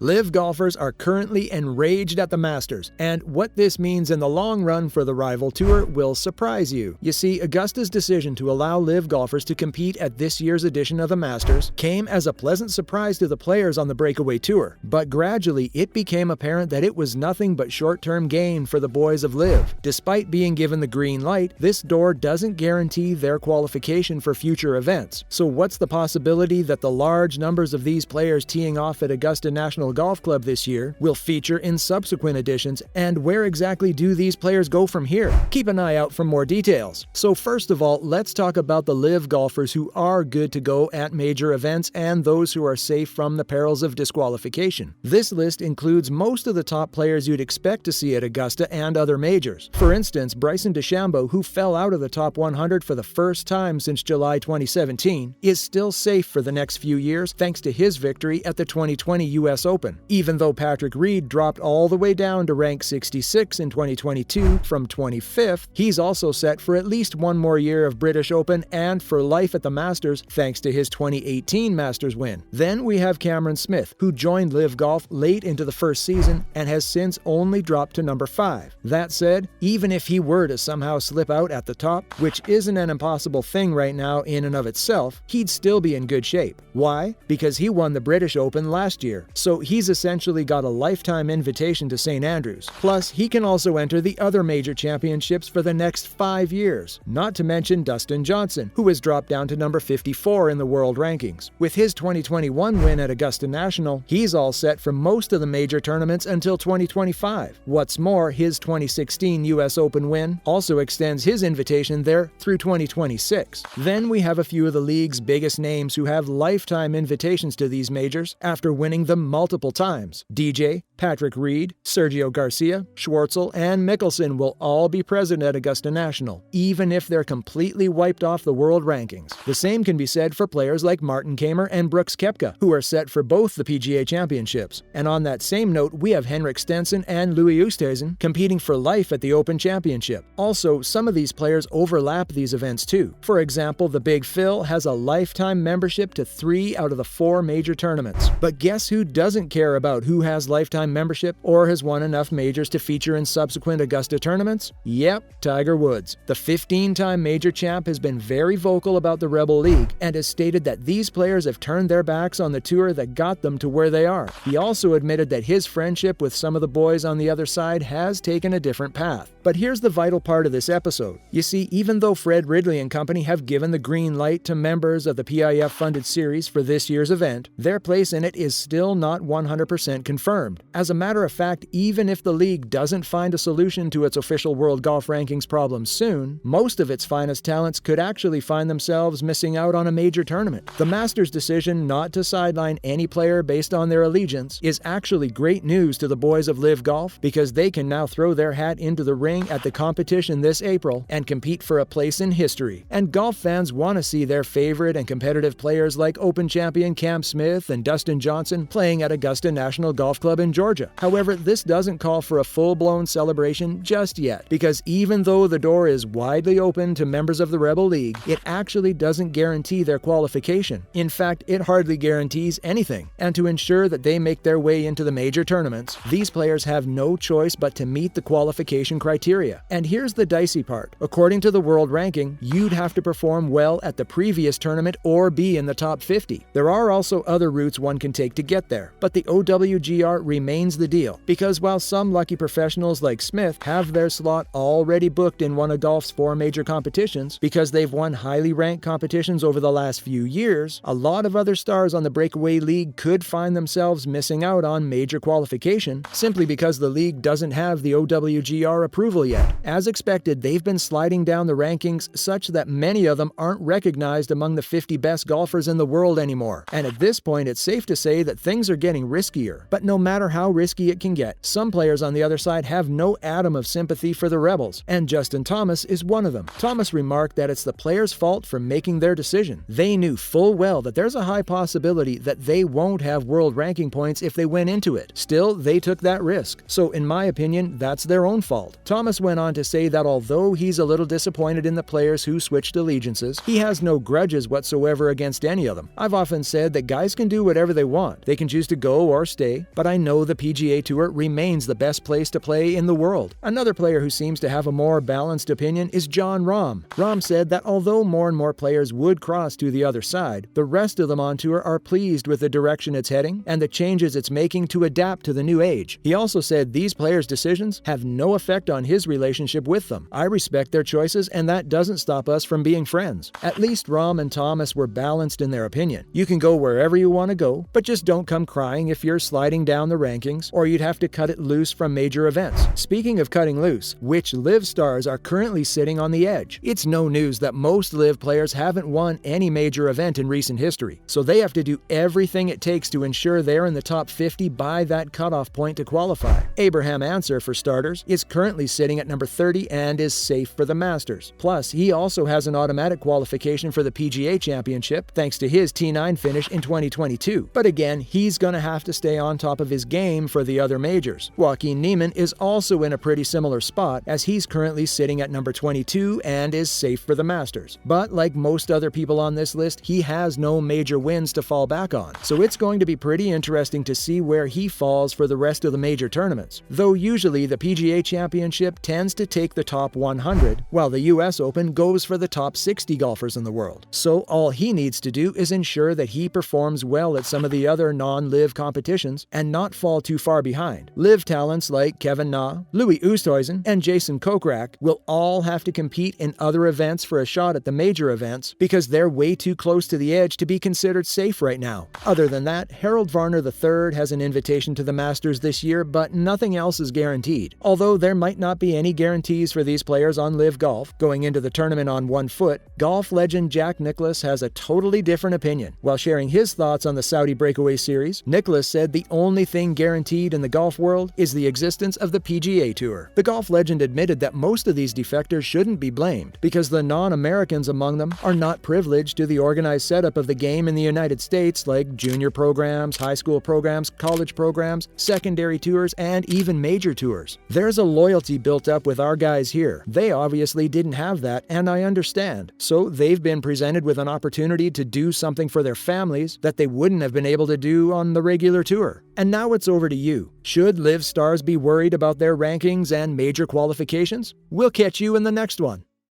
LIV golfers are currently enraged at the Masters, and what this means in the long run for the rival tour will surprise you. You see, Augusta's decision to allow LIV golfers to compete at this year's edition of the Masters came as a pleasant surprise to the players on the breakaway tour, but gradually it became apparent that it was nothing but short-term gain for the boys of LIV. Despite being given the green light, this door doesn't guarantee their qualification for future events. So what's the possibility that the large numbers of these players teeing off at Augusta National Golf Club this year will feature in subsequent editions, and where exactly do these players go from here? Keep an eye out for more details. So first of all, let's talk about the LIV golfers who are good to go at major events and those who are safe from the perils of disqualification. This list includes most of the top players you'd expect to see at Augusta and other majors. For instance, Bryson DeChambeau, who fell out of the top 100 for the first time since July 2017, is still safe for the next few years thanks to his victory at the 2020 US Open. Even though Patrick Reed dropped all the way down to rank 66 in 2022 from 25th, he's also set for at least one more year of British Open and for life at the Masters thanks to his 2018 Masters win. Then we have Cameron Smith, who joined LIV Golf late into the first season and has since only dropped to number 5. That said, even if he were to somehow slip out at the top, which isn't an impossible thing right now in and of itself, he'd still be in good shape. Why? Because he won the British Open last year, so he's essentially got a lifetime invitation to St. Andrews. Plus, he can also enter the other major championships for the next 5 years. Not to mention Dustin Johnson, who has dropped down to number 54 in the world rankings. With his 2021 win at Augusta National, he's all set for most of the major tournaments until 2025. What's more, his 2016 US Open win also extends his invitation there through 2026. Then we have a few of the league's biggest names who have lifetime invitations to these majors after winning them multiple times. DJ, Patrick Reed, Sergio Garcia, Schwartzel, and Mickelson will all be present at Augusta National, even if they're completely wiped off the world rankings. The same can be said for players like Martin Kamer and Brooks Koepka, who are set for both the PGA Championships. And on that same note, we have Henrik Stenson and Louis Oosthuizen competing for life at the Open Championship. Also, some of these players overlap these events too. For example, the Big Phil has a lifetime membership to 3 out of the 4 major tournaments. But guess who doesn't care about who has lifetime membership or has won enough majors to feature in subsequent Augusta tournaments? Yep, Tiger Woods. The 15-time major champ has been very vocal about the Rebel League and has stated that these players have turned their backs on the tour that got them to where they are. He also admitted that his friendship with some of the boys on the other side has taken a different path. But here's the vital part of this episode. You see, even though Fred Ridley and company have given the green light to members of the PIF-funded series for this year's event, their place in it is still not 100% confirmed. As a matter of fact, even if the league doesn't find a solution to its official World Golf Rankings problems soon, most of its finest talents could actually find themselves missing out on a major tournament. The Masters' decision not to sideline any player based on their allegiance is actually great news to the boys of LIV Golf, because they can now throw their hat into the ring at the competition this April and compete for a place in history. And golf fans want to see their favorite and competitive players like Open champion Cam Smith and Dustin Johnson playing at Augusta National Golf Club in Georgia. However, this doesn't call for a full-blown celebration just yet, because even though the door is widely open to members of the Rebel League, it actually doesn't guarantee their qualification. In fact, it hardly guarantees anything. And to ensure that they make their way into the major tournaments, these players have no choice but to meet the qualification criteria. And here's the dicey part. According to the world ranking, you'd have to perform well at the previous tournament or be in the top 50. There are also other routes one can take to get there, but the OWGR remains the deal, because while some lucky professionals like Smith have their slot already booked in one of golf's 4 major competitions because they've won highly ranked competitions over the last few years, a lot of other stars on the breakaway league could find themselves missing out on major qualification simply because the league doesn't have the OWGR approval yet. As expected, they've been sliding down the rankings such that many of them aren't recognized among the 50 best golfers in the world anymore. And at this point, it's safe to say that things are getting riskier. But no matter how how risky it can get. Some players on the other side have no atom of sympathy for the rebels, and Justin Thomas is one of them. Thomas remarked that it's the players' fault for making their decision. They knew full well that there's a high possibility that they won't have world ranking points if they went into it. Still, they took that risk. So in my opinion, that's their own fault. Thomas went on to say that although he's a little disappointed in the players who switched allegiances, he has no grudges whatsoever against any of them. I've often said that guys can do whatever they want. They can choose to go or stay, but I know the PGA Tour remains the best place to play in the world. Another player who seems to have a more balanced opinion is Jon Rahm. Rahm said that although more and more players would cross to the other side, the rest of them on tour are pleased with the direction it's heading and the changes it's making to adapt to the new age. He also said these players' decisions have no effect on his relationship with them. I respect their choices, and that doesn't stop us from being friends. At least Rahm and Thomas were balanced in their opinion. You can go wherever you want to go, but just don't come crying if you're sliding down the rankings, or you'd have to cut it loose from major events. Speaking of cutting loose, which LIV stars are currently sitting on the edge? It's no news that most LIV players haven't won any major event in recent history, so they have to do everything it takes to ensure they're in the top 50 by that cutoff point to qualify. Abraham Answer, for starters, is currently sitting at number 30 and is safe for the Masters. Plus, he also has an automatic qualification for the PGA Championship thanks to his T9 finish in 2022. But again, he's gonna have to stay on top of his game for the other majors. Joaquin Niemann is also in a pretty similar spot, as he's currently sitting at number 22 and is safe for the Masters. But like most other people on this list, he has no major wins to fall back on, so it's going to be pretty interesting to see where he falls for the rest of the major tournaments. Though usually the PGA Championship tends to take the top 100, while the US Open goes for the top 60 golfers in the world. So all he needs to do is ensure that he performs well at some of the other non-LIV competitions and not fall too far behind. LIV talents like Kevin Na, Louis Oosthuizen, and Jason Kokrak will all have to compete in other events for a shot at the major events because they're way too close to the edge to be considered safe right now. Other than that, Harold Varner III has an invitation to the Masters this year, but nothing else is guaranteed. Although there might not be any guarantees for these players on LIV Golf going into the tournament on one foot, golf legend Jack Nicklaus has a totally different opinion. While sharing his thoughts on the Saudi Breakaway Series, Nicklaus said the only thing guaranteed in the golf world is the existence of the PGA Tour. The golf legend admitted that most of these defectors shouldn't be blamed because the non-Americans among them are not privileged to the organized setup of the game in the United States, like junior programs, high school programs, college programs, secondary tours, and even major tours. There's a loyalty built up with our guys here. They obviously didn't have that, and I understand. So they've been presented with an opportunity to do something for their families that they wouldn't have been able to do on the regular tour. And now it's over to you. Should LIV stars be worried about their rankings and major qualifications? We'll catch you in the next one.